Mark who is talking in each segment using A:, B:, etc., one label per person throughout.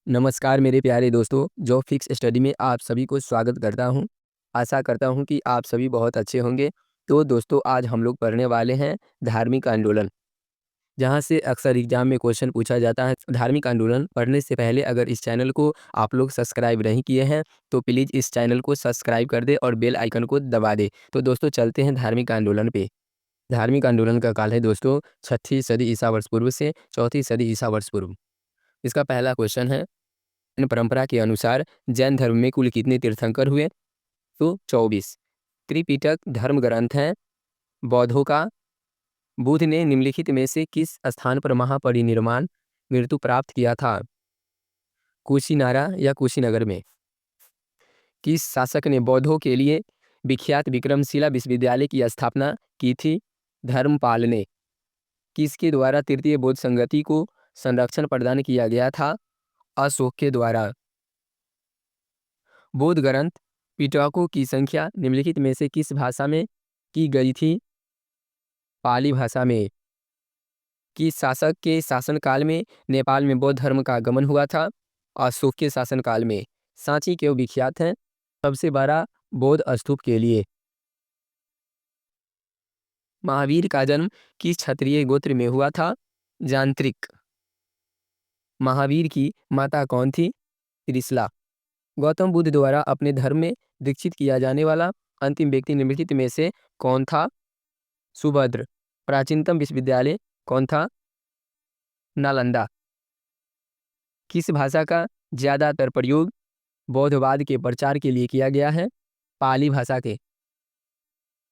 A: नमस्कार मेरे प्यारे दोस्तों, जॉब फिक्स स्टडी में आप सभी को स्वागत करता हूं। आशा करता हूं कि आप सभी बहुत अच्छे होंगे। तो दोस्तों, आज हम लोग पढ़ने वाले हैं धार्मिक आंदोलन, जहां से अक्सर एग्जाम में क्वेश्चन पूछा जाता है। धार्मिक आंदोलन पढ़ने से पहले अगर इस चैनल को आप लोग सब्सक्राइब नहीं किए हैं तो प्लीज़ इस चैनल को सब्सक्राइब कर दे और बेल आइकन को दबा दे। तो दोस्तों, चलते हैं धार्मिक आंदोलन पे। धार्मिक आंदोलन का काल है दोस्तों 6ठी सदी ईसा वर्ष पूर्व से 4ठी सदी ईसा वर्ष पूर्व। इसका पहला क्वेश्चन है, इन परंपरा के अनुसार जैन धर्म में कुल कितने तीर्थंकर हुए? तो 24। त्रिपिटक धर्म ग्रंथ है बौद्धों का। बुद्ध ने निम्नलिखित में से किस स्थान पर महापरिनिर्वाण मृत्यु प्राप्त किया था? कुशीनारा या कुशीनगर में? किस शासक ने बौद्धों के लिए विख्यात विक्रमशिला विश्वविद्यालय की स्थापना की थी? धर्मपाल ने। किसके द्वारा तृतीय बौद्ध संगति को संरक्षण प्रदान किया गया था? अशोक के द्वारा। बौद्ध ग्रंथ पिटकों की संख्या निम्नलिखित में से किस भाषा में की गई थी? पाली भाषा में। किस शासक के शासनकाल में नेपाल में बौद्ध धर्म का आगमन हुआ था? अशोक के शासनकाल में। सांची क्यों विख्यात है? सबसे बड़ा बौद्ध स्तूप के लिए। महावीर का जन्म किस क्षत्रिय गोत्र में हुआ था? जांत्रिक। महावीर की माता कौन थी? त्रिशला। गौतम बुद्ध द्वारा अपने धर्म में दीक्षित किया जाने वाला अंतिम व्यक्ति निम्नलिखित में से कौन था? सुभद्र। प्राचीनतम विश्वविद्यालय कौन था? नालंदा। किस भाषा का ज्यादातर प्रयोग बौद्धवाद के प्रचार के लिए किया गया है? पाली भाषा के।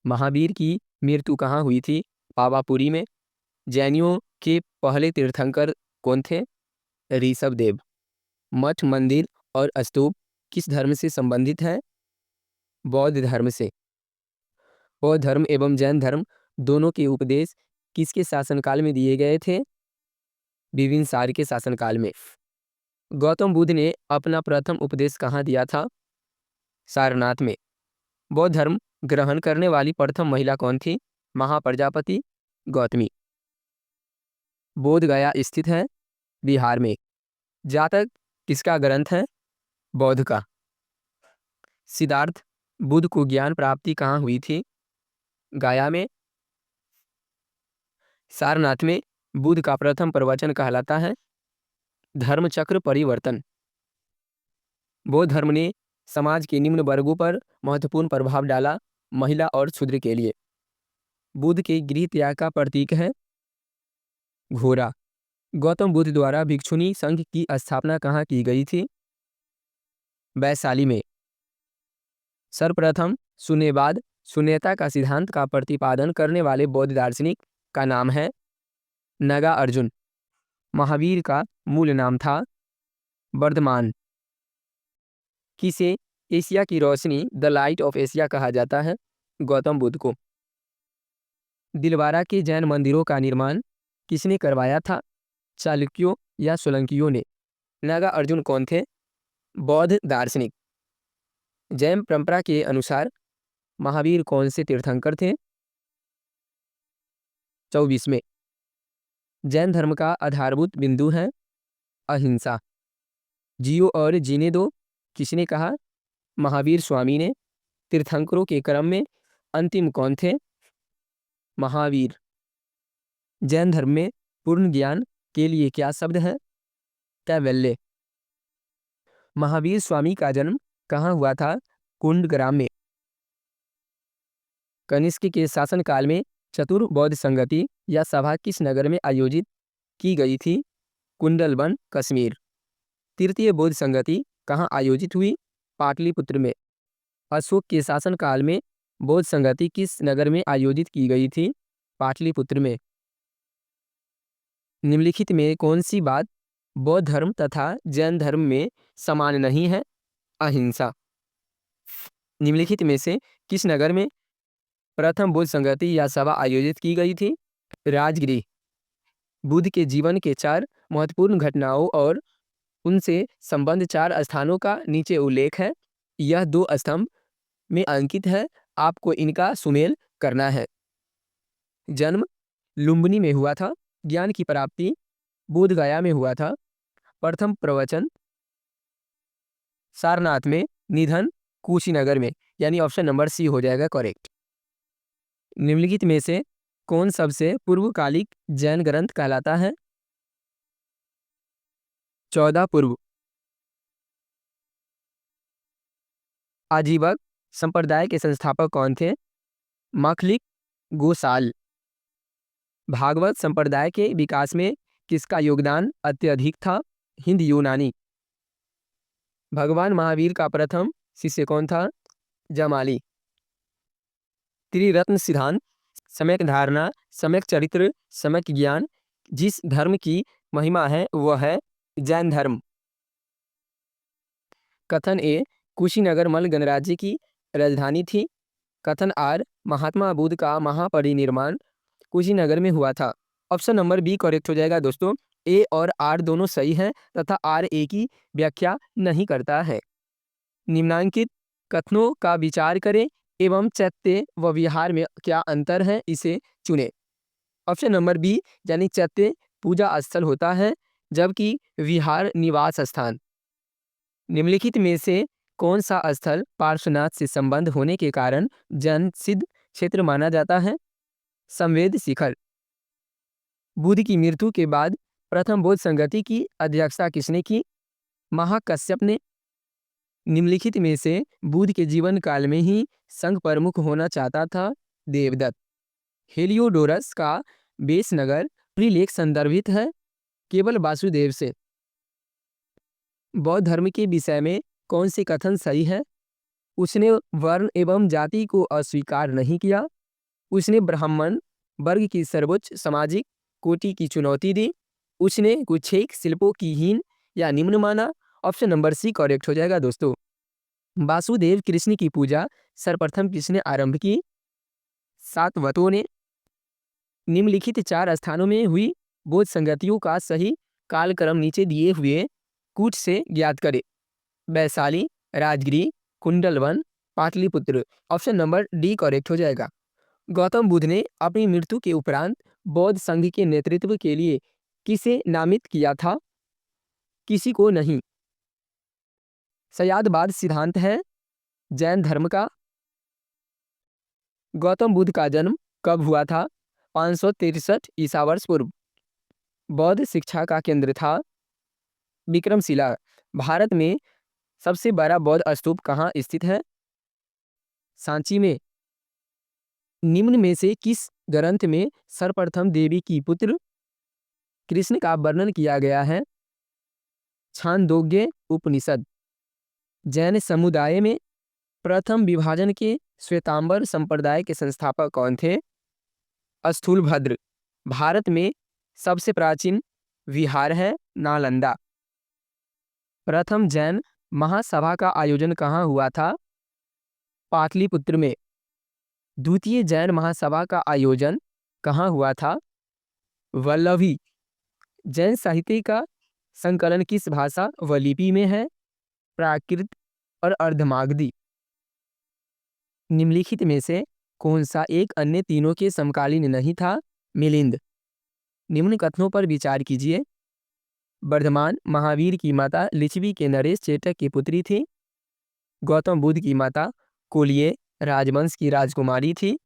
A: महावीर की मृत्यु कहाँ हुई थी? पावापुरी में। जैनियों के पहले तीर्थंकर कौन थे? ऋषभदेव। मठ, मंदिर और स्तूप किस धर्म से संबंधित है? बौद्ध धर्म से। बौद्ध धर्म एवं जैन धर्म दोनों के उपदेश किसके शासनकाल में दिए गए थे? बिंबिसार के शासनकाल में। गौतम बुद्ध ने अपना प्रथम उपदेश कहाँ दिया था? सारनाथ में। बौद्ध धर्म ग्रहण करने वाली प्रथम महिला कौन थी? महाप्रजापति गौतमी। बोध गया स्थित है बिहार में। जातक किसका ग्रंथ है? बौद्ध का। सिद्धार्थ बुद्ध को ज्ञान प्राप्ति कहाँ हुई थी? गया में। सारनाथ में बुद्ध का प्रथम प्रवचन कहलाता है धर्मचक्र परिवर्तन। बौद्ध धर्म ने समाज के निम्न वर्गों पर महत्वपूर्ण प्रभाव डाला, महिला और शूद्र के लिए। बुद्ध के गृह त्याग का प्रतीक है घोड़ा। गौतम बुद्ध द्वारा भिक्षुणी संघ की स्थापना कहाँ की गई थी? वैशाली में। सर्वप्रथम शून्यवाद शून्यता का सिद्धांत का प्रतिपादन करने वाले बौद्ध दार्शनिक का नाम है नागार्जुन। महावीर का मूल नाम था वर्धमान। किसे एशिया की रोशनी द लाइट ऑफ एशिया कहा जाता है? गौतम बुद्ध को। दिलवारा के जैन मंदिरों का निर्माण किसने करवाया था? चालुक्यों या सोलंकियों ने? नागार्जुन कौन थे? बौद्ध दार्शनिक। जैन परंपरा के अनुसार महावीर कौन से तीर्थंकर थे? 24वें। जैन धर्म का आधारभूत बिंदु है अहिंसा। जियो और जीने दो किसने कहा? महावीर स्वामी ने। तीर्थंकरों के क्रम में अंतिम कौन थे? महावीर। जैन धर्म में पूर्ण ज्ञान के लिए क्या शब्द है? कैवल्य। महावीर स्वामी का जन्म कहाँ हुआ था? कुंडग्राम में। कनिष्क के शासनकाल में चतुर्बौद्ध संगति या सभा किस नगर में आयोजित की गई थी? कुंडलवन, कश्मीर। तृतीय बौद्ध संगति कहाँ आयोजित हुई? पाटलिपुत्र में। अशोक के शासनकाल में बौद्ध संगति किस नगर में आयोजित की गई थी? पाटलिपुत्र में। निम्नलिखित में कौन सी बात बौद्ध धर्म तथा जैन धर्म में समान नहीं है? अहिंसा। निम्नलिखित में से किस नगर में प्रथम बौद्ध संगति या सभा आयोजित की गई थी? राजगिरी। बुद्ध के जीवन के 4 महत्वपूर्ण घटनाओं और उनसे संबंध 4 स्थानों का नीचे उल्लेख है। यह 2 स्तंभ में अंकित है, आपको इनका सुमेल करना है। जन्म लुम्बिनी में हुआ था। ज्ञान की प्राप्ति बोध गया में हुआ था। प्रथम प्रवचन सारनाथ में, निधन कुशीनगर में, यानी ऑप्शन नंबर सी हो जाएगा करेक्ट। निम्नलिखित में से कौन सबसे पूर्वकालिक जैन ग्रंथ कहलाता है? 14 पूर्व। आजीवक संप्रदाय के संस्थापक कौन थे? मखलिक गोसाल। भागवत संप्रदाय के विकास में किसका योगदान अत्यधिक था? हिंद यूनानी। भगवान महावीर का प्रथम शिष्य कौन था? जमाली। त्रिरत्न सिद्धांत, सम्यक धारणा, सम्यक चरित्र, सम्यक ज्ञान, जिस धर्म की महिमा है वह है जैन धर्म। कथन ए, कुशीनगर मल्ल गणराज्य की राजधानी थी। कथन आर, महात्मा बुद्ध का महापरिनिर्वाण कुशीनगर में हुआ था। ऑप्शन नंबर बी करेक्ट हो जाएगा दोस्तों। ए और आर दोनों सही हैं तथा आर ए की व्याख्या नहीं करता है। निम्नांकित कथनों का विचार करें एवं चैत्य व विहार में क्या अंतर है, इसे चुनें। ऑप्शन नंबर बी, यानी चैत्य पूजा स्थल होता है जबकि विहार निवास स्थान। निम्नलिखित में से कौन सा स्थल पार्श्वनाथ से संबंध होने के कारण जैन सिद्ध क्षेत्र माना जाता है? संवेद शिखर। बुद्ध की मृत्यु के बाद प्रथम बौद्ध संगति की अध्यक्षता किसने की? महाकश्यप ने। निम्नलिखित में से बुद्ध के जीवन काल में ही संघ प्रमुख होना चाहता था? देवदत्त। हेलियोडोरस का बेस नगर लेख संदर्भित है केवल वासुदेव से। बौद्ध धर्म के विषय में कौन से कथन सही है? उसने वर्ण एवं जाति को अस्वीकार नहीं किया। उसने ब्राह्मण वर्ग की सर्वोच्च सामाजिक कोटि की चुनौती दी। उसने कुछेक शिल्पों की हीन या निम्न माना। ऑप्शन नंबर सी करेक्ट हो जाएगा दोस्तों। वासुदेव कृष्ण की पूजा सर्वप्रथम किसने आरंभ की? सातवतों ने। निम्नलिखित 4 स्थानों में हुई बौद्ध संगतियों का सही कालक्रम नीचे दिए हुए कूट से ज्ञात करें। Vaishali, Rajagiri, Kundalvan, Pataliputra. Option number D correct हो जाएगा। गौतम बुद्ध ने अपनी मृत्यु के उपरांत बौद्ध संघ के नेतृत्व के लिए किसे नामित किया था? किसी को नहीं। सयादवाद सिद्धांत है जैन धर्म का। गौतम बुद्ध का जन्म कब हुआ था? 563 ईसा वर्ष पूर्व। बौद्ध शिक्षा का केंद्र था विक्रमशिला। भारत में सबसे बड़ा बौद्ध स्तूप कहाँ स्थित है? सांची में। निम्न में से किस ग्रंथ में सर्वप्रथम देवी की पुत्र कृष्ण का वर्णन किया गया है? छांदोग्य उपनिषद। जैन समुदाय में प्रथम विभाजन के श्वेतांबर संप्रदाय के संस्थापक कौन थे? स्थूलभद्र। भारत में सबसे प्राचीन विहार है नालंदा। प्रथम जैन महासभा का आयोजन कहाँ हुआ था? पाटलिपुत्र में। द्वितीय जैन महासभा का आयोजन कहाँ हुआ था? वल्लभी। जैन साहित्य का संकलन किस भाषा व लिपि में है? प्राकृत और अर्धमागधी। निम्नलिखित में से कौन सा एक अन्य तीनों के समकालीन नहीं था? मिलिंद। निम्न कथनों पर विचार कीजिए। वर्धमान महावीर की माता लिच्छवी के नरेश चेटक की पुत्री थी। गौतम बुद्ध की माता कोलिये राजवंश की राजकुमारी थी।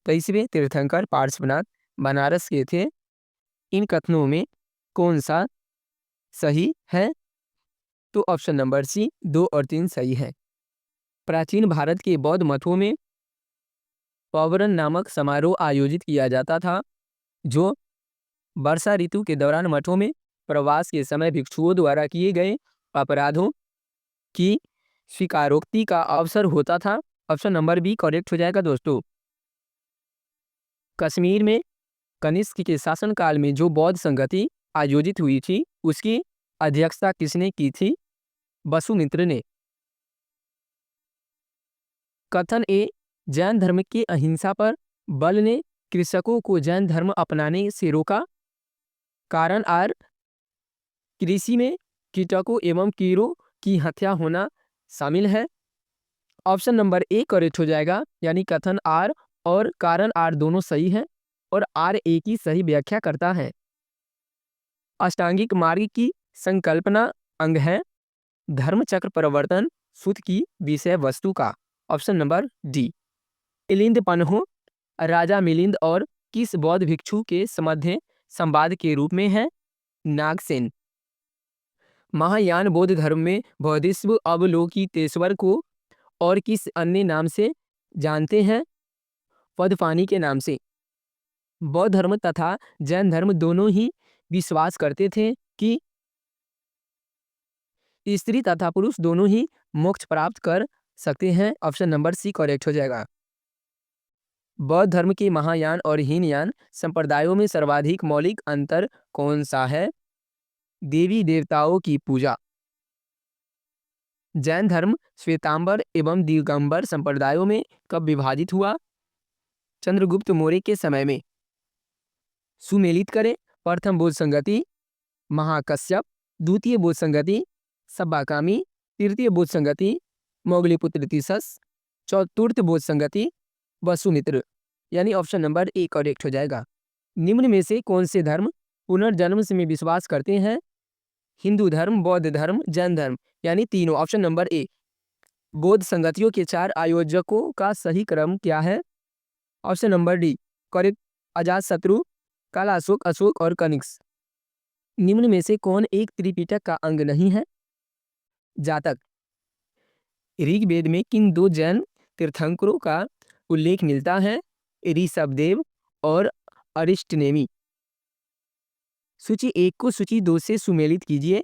A: 23वें तीर्थंकर पार्श्वनाथ बनारस के थे। इन कथनों में कौन सा सही है? तो ऑप्शन नंबर सी 2 और 3 सही है। प्राचीन भारत के बौद्ध मठों में पौवरन नामक समारोह आयोजित किया जाता था जो वर्षा ऋतु के दौरान मठों में प्रवास के समय भिक्षुओं द्वारा किए गए अपराधों की स्वीकारोक्ति का अवसर होता था। ऑप्शन नंबर बी करेक्ट हो जाएगा दोस्तों। कश्मीर में कनिष्क के शासनकाल में जो बौद्ध संगति आयोजित हुई थी उसकी अध्यक्षता किसने की थी? वसुमित्र ने। कथन ए, जैन धर्म की अहिंसा पर बल ने कृषकों को जैन धर्म अपनाने से रोका। कारण आर, कृषि में कीटकों एवं कीड़ों की हत्या होना शामिल है। ऑप्शन नंबर ए करेक्ट हो जाएगा, यानी कथन आर और कारण आर दोनों सही हैं और आर ए की सही व्याख्या करता है। अष्टांगिक मार्ग की संकल्पना अंग है। धर्मचक्र प्रवर्तन सूत्र की विषय वस्तु का। Option number D. Milind Panho राजा मिलिंद और किस बौद्ध भिक्षु के मध्य संवाद के रूप में है? नागसेन। महायान बौद्ध धर्म में बौद्धिस्व अवलोकितेश्वर को और किस अन्य नाम से जानते हैं? पद्मपाणि के नाम से। बौद्ध धर्म तथा जैन धर्म दोनों ही विश्वास करते थे कि स्त्री तथा पुरुष दोनों ही मोक्ष प्राप्त कर सकते हैं। ऑप्शन नंबर सी करेक्ट हो जाएगा। बौद्ध धर्म के महायान और हीनयान संप्रदायों में सर्वाधिक मौलिक अंतर कौन सा है? देवी देवताओं की पूजा। जैन धर्म श्वेतांबर एवं दिगंबर संप्रदायों में कब विभाजित हुआ? चंद्रगुप्त मौर्य के समय में। सुमेलित करें। प्रथम बोध संगति महाकश्यप, द्वितीय बोध संगति सब्बाकामी, तृतीय बोध संगति मोगलीपुत्र तीसस, चतुर्थ बोध संगति वसुमित्र। यानी ऑप्शन नंबर ए करेक्ट हो जाएगा। निम्न में से कौन से धर्म पुनर्जन्म में विश्वास करते हैं? हिंदू धर्म, बौद्ध धर्म, जैन धर्म। यानी तीनों। Option number A. बौद्ध संगतियों के 4 आयोजकों का सही क्रम क्या है? Option number D correct. Ajatashatru, Kalashoka, Ashok और कनिष्क। निम्न में से कौन एक त्रिपिटक का अंग नहीं है? जातक। ऋग्वेद में किन 2 जैन तीर्थंकरों का उल्लेख मिलता है? ऋषभदेव और अरिष्टनेमी। सूची 1 को सूची 2 से सुमेलित कीजिए।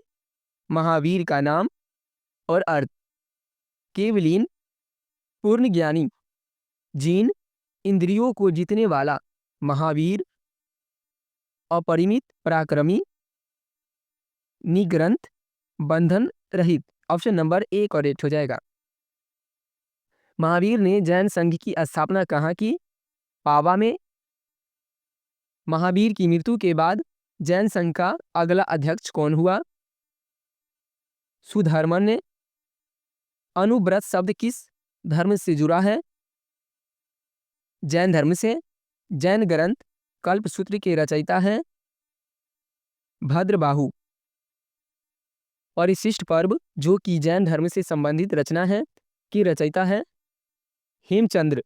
A: महावीर का नाम और अर्थ। केवलीन, पूर्ण ज्ञानी, जीन, इंद्रियों को जीतने वाला, महावीर, अपरिमित पराक्रमी, निग्रंथ, बंधन रहित। ऑप्शन नंबर ए करेक्ट हो जाएगा। महावीर ने जैन संघ की स्थापना कहाँ की? पावा में। महावीर की मृत्यु के बाद जैन संघ का अगला अध्यक्ष कौन हुआ? सुधर्मन्य। अनुव्रत शब्द किस धर्म से जुड़ा है? जैन धर्म से। जैन ग्रंथ कल्पसूत्र के रचयिता हैं भद्रबाहु। परिशिष्ट पर्व जो कि जैन धर्म से संबंधित रचना है की रचयिता है हेमचंद्र।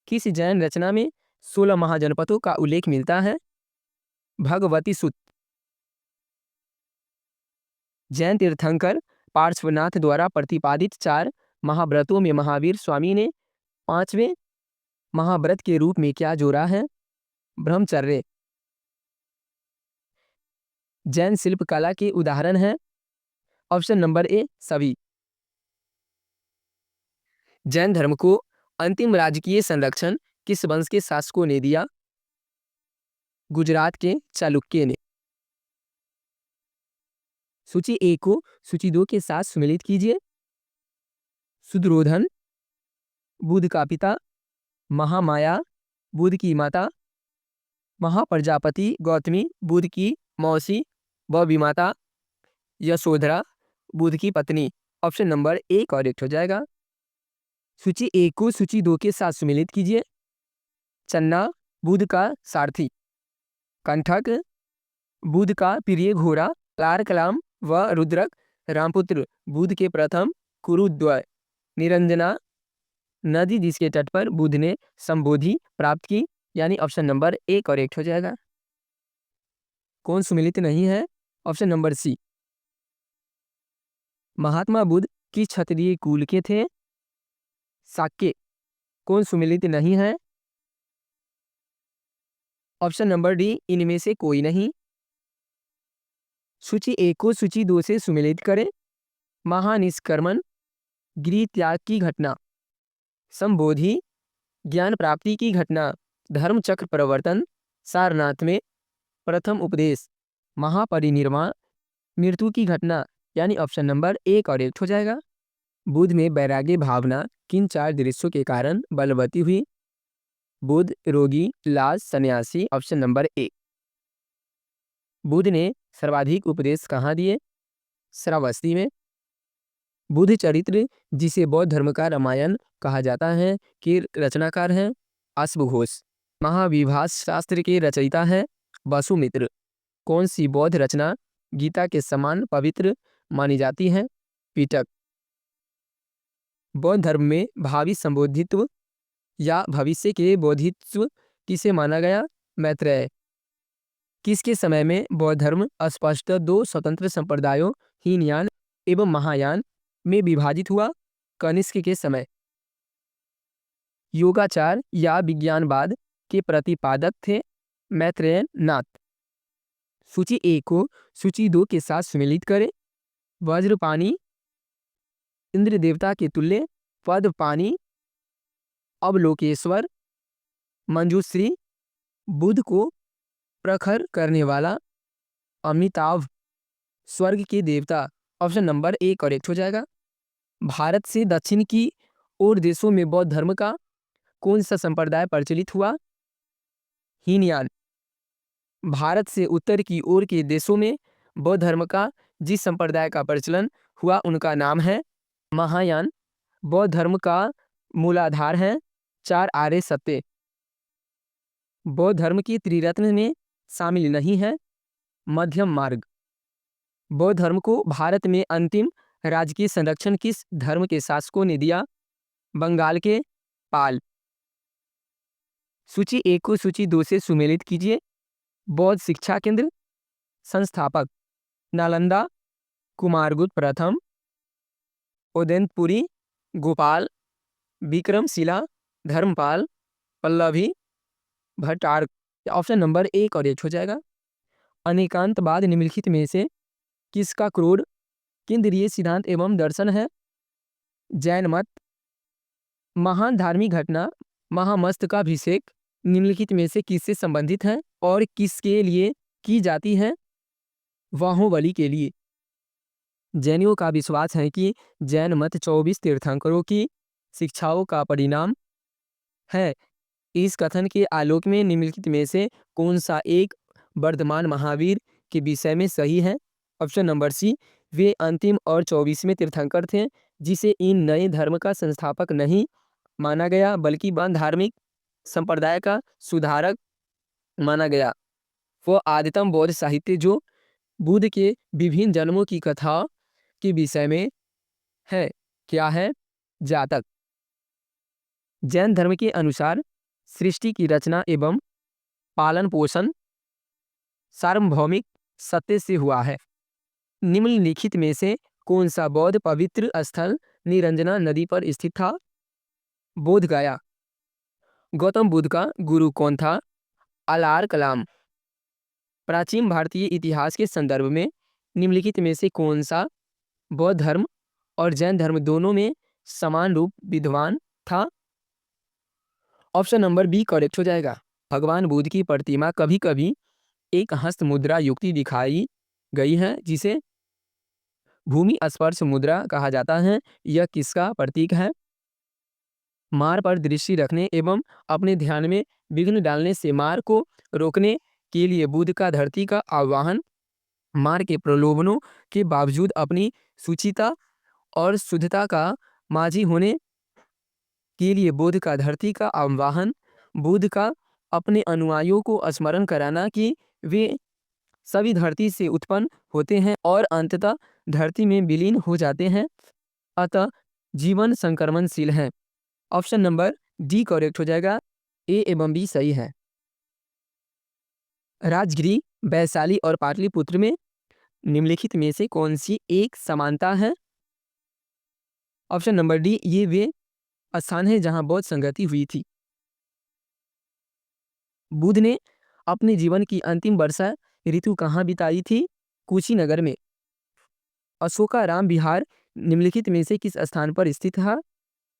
A: किस जैन रचना में 16 महाजनपदों का उल्लेख मिलता है? भगवती सूत। जैन तीर्थंकर पार्श्वनाथ द्वारा प्रतिपादित 4 महाव्रतों में महावीर स्वामी ने 5वें महाव्रत के रूप में क्या जोड़ा है? ब्रह्मचर्य। जैन शिल्पकला के उदाहरण हैं? ऑप्शन नंबर ए सभी। जैन धर्म को अंतिम राजकीय संरक्षण किस वंश के शासकों ने दिया? गुजरात के चालुक्य ने। सूची 1 को सूची 2 के साथ सुमेलित कीजिए। सुद्रोधन बुद्ध का पिता, महामाया बुद्ध की माता, महाप्रजापति गौतमी बुद्ध की मौसी व विमाता, यशोधरा बुद्ध की पत्नी। ऑप्शन नंबर ए करेक्ट हो जाएगा। सूची 1 को सूची 2 के साथ सुमेलित कीजिए। चन्ना बुद्ध का सारथी, कंठक बुद्ध का प्रिय घोड़ा, लारकलाम व रुद्रक रामपुत्र बुद्ध के प्रथम कुरुद्वय, निरंजना नदी जिसके तट पर बुद्ध ने संबोधि प्राप्त की। यानी ऑप्शन नंबर ए करेक्ट हो जाएगा। कौन सुमेलित नहीं है? Option number C. Mahatma Buddha किस क्षत्रिय कुल के थे? शाक्य। कौन सुमेलित नहीं है? ऑप्शन नंबर डी इनमें से कोई नहीं। सूची 1 को सूची 2 से सुमेलित करें। महानिष्क्रमण गृह त्याग की घटना, संबोधि ज्ञान प्राप्ति की घटना, धर्मचक्र प्रवर्तन, सारनाथ में प्रथम उपदेश, महापरिनिर्वाण मृत्यु की घटना। यानी ऑप्शन नंबर ए करेक्ट हो जाएगा। बुद्ध में वैराग्य भावना किन 4 दृश्यों के कारण बलवती हुई? बुद्ध, रोगी, लाज, सन्यासी। Option number A. बुद्ध ने सर्वाधिक उपदेश कहाँ दिए? श्रावस्ती में। बुद्ध चरित्र जिसे बौद्ध धर्म का रामायण कहा जाता है के रचनाकार हैं अश्वघोष। महाविभास शास्त्र के रचयिता हैं वसुमित्र। कौन सी बौद्ध रचना गीता के समान पवित्र मानी जाती है? पिटक। बौद्ध धर्म में भावी संबोधित्व या भविष्य के बोधित्व किसे माना गया? मैत्रेय। किसके समय में बौद्ध धर्म स्पष्ट दो स्वतंत्र संप्रदायों हीनयान एवं महायान में विभाजित हुआ? कनिष्क के समय। योगाचार या विज्ञानवाद के प्रतिपादक थे? मैत्रेय नाथ। सूची 1 को सूची 2 के साथ सम्मिलित करें। वज्रपाणी इंद्र देवता के तुल्य, पद्मपाणि अवलोकेश्वर, मंजूश्री बुद्ध को प्रखर करने वाला, अमिताभ स्वर्ग के देवता। ऑप्शन नंबर 1 करेक्ट हो जाएगा। भारत से दक्षिण की ओर देशों में बौद्ध धर्म का कौन सा संप्रदाय प्रचलित हुआ? हीनयान। भारत से उत्तर की ओर के देशों में बौद्ध धर्म का जिस संप्रदाय का प्रचलन हुआ उनका नाम है महायान। बौद्ध धर्म का मूलाधार है 4 आर्य सत्य। बौद्ध धर्म की त्रिरत्न में शामिल नहीं है मध्यम मार्ग। बौद्ध धर्म को भारत में अंतिम राजकीय संरक्षण किस धर्म के शासकों ने दिया? बंगाल के पाल। सूची 1 को सूची 2 से सुमेलित कीजिए। बौद्ध शिक्षा केंद्र संस्थापक नालंदा कुमारगुप्त प्रथम, उदयनपुरी गोपाल, विक्रमशिला धर्मपाल, पल्लवी भट्टारक। ऑप्शन नंबर 1 करेक्ट हो जाएगा। अनेकांतवाद निम्नलिखित में से किसका क्रोध केंद्रीय सिद्धांत एवं दर्शन है? जैन मत। महान धार्मिक घटना महामस्तकाभिषेक निम्नलिखित में से किससे संबंधित है और किसके लिए की जाती है? बाहुबली के लिए। जैनियों का विश्वास है कि जैन मत 24 तीर्थंकरों की शिक्षाओं का परिणाम है। इस कथन के आलोक में निम्नलिखित में से कौन सा एक वर्धमान महावीर के विषय में सही है? ऑप्शन नंबर सी, वे अंतिम और 24वें तीर्थंकर थे जिसे इन नए धर्म का संस्थापक नहीं माना गया बल्कि वह धार्मिक संप्रदाय का सुधारक माना गया। वह आदितम बौद्ध साहित्य जो बुद्ध के विभिन्न जन्मों की कथा के विषय में है। क्या है? जातक। जैन धर्म के अनुसार सृष्टि की रचना एवं पालन पोषण सार्वभौमिक सत्य से हुआ है। निम्नलिखित में से कौन सा बौद्ध पवित्र स्थल निरंजना नदी पर स्थित था? बोध गया। गौतम बुद्ध का गुरु कौन था? अलार कलाम। प्राचीन भारतीय इतिहास के संदर्भ में निम्नलिखित में से कौन सा बौद्ध धर्म और जैन धर्म दोनों में समान रूप विद्वान था? ऑप्शन नंबर बी करेक्ट हो जाएगा। भगवान बुद्ध की प्रतिमा कभी कभी एक हस्त मुद्रा युक्ति दिखाई गई है जिसे भूमि स्पर्श मुद्रा कहा जाता है। यह किसका प्रतीक है? मार पर दृष्टि रखने एवं अपने ध्यान में विघ्न डालने से मार को रोकने के लिए बुद्ध का धरती का आह्वान। मार के प्रलोभनों के बावजूद अपनी सुचिता और शुद्धता का माझी होने के लिए बुद्ध का धरती का आह्वान। बुद्ध का अपने अनुयायियों को स्मरण कराना कि वे सभी धरती से उत्पन्न होते हैं और अंततः धरती में विलीन हो जाते हैं, अतः जीवन संक्रमणशील है। ऑप्शन नंबर डी करेक्ट हो जाएगा। ए एवं बी सही है। राजगिरी, वैशाली और पाटलिपुत्र में निम्नलिखित में से कौन सी एक समानता है? ऑप्शन नंबर डी, ये वे स्थान है जहां बौद्ध संगति हुई थी। बुद्ध ने अपने जीवन की अंतिम वर्षा ऋतु कहाँ बिताई थी? कुशीनगर में। अशोकाराम विहार निम्नलिखित में से किस स्थान पर स्थित था?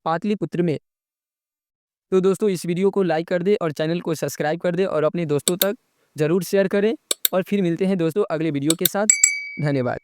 A: पाटलिपुत्र में। तो दोस्तों इस वीडियो को लाइक कर दे और चैनल को सब्सक्राइब कर दे और अपने दोस्तों तक जरूर शेयर करें और फिर मिलते हैं दोस्तों अगले वीडियो के साथ। धन्यवाद।